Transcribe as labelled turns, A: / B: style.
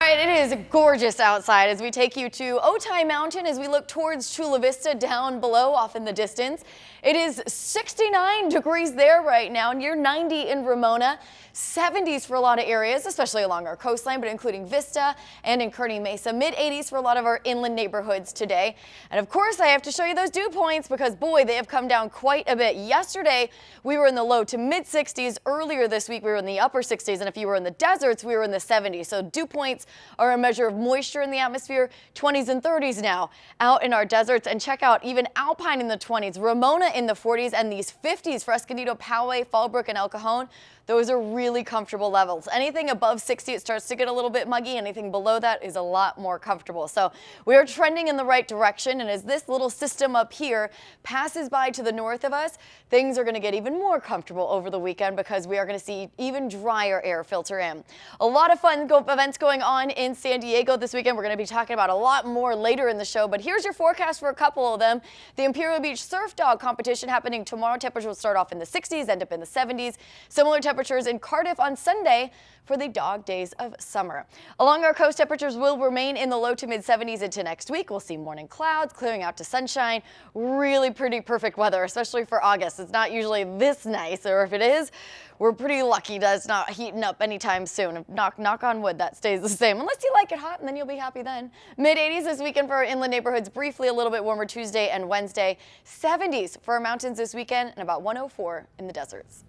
A: right, it is gorgeous outside as we take you to Otay Mountain as we look towards Chula Vista down below off in the distance. It is 69 degrees there right now, near 90 in Ramona. 70s for a lot of areas, especially along our coastline, but including Vista and in Kearney Mesa. Mid-80s for a lot of our inland neighborhoods today. And of course, I have to show you those dew points because, boy, they have come down quite a bit. Yesterday, we were in the low to mid-60s. Earlier this week, we were in the upper 60s. And if you were in the deserts, we were in the 70s. So dew points are a measure of moisture in the atmosphere. 20s and 30s now out in our deserts. And check out even Alpine in the 20s, Ramona in the 40s, and these 50s for Escondido, Poway, Fallbrook, and El Cajon. Those are really comfortable levels. Anything above 60, it starts to get a little bit muggy. Anything below that is a lot more comfortable. So we are trending in the right direction. And as this little system up here passes by to the north of us, things are going to get even more comfortable over the weekend because we are going to see even drier air filter in. A lot of fun events going on in San Diego this weekend. We're going to be talking about a lot more later in the show, but here's your forecast for a couple of them. The Imperial Beach Surf Dog competition happening tomorrow. Temperatures will start off in the 60s, end up in the 70s. Similar temperatures in Cardiff on Sunday for the dog days of summer. Along our coast, temperatures will remain in the low to mid 70s into next week. We'll see morning clouds clearing out to sunshine. Really pretty perfect weather, especially for August. It's not usually this nice, or if it is, we're pretty lucky that it's not heating up anytime soon. Knock on wood, that stays the same. Unless you like it hot, and then you'll be happy then. Mid-80s this weekend for our inland neighborhoods. Briefly a little bit warmer Tuesday and Wednesday. 70s for our mountains this weekend, and about 104 in the deserts.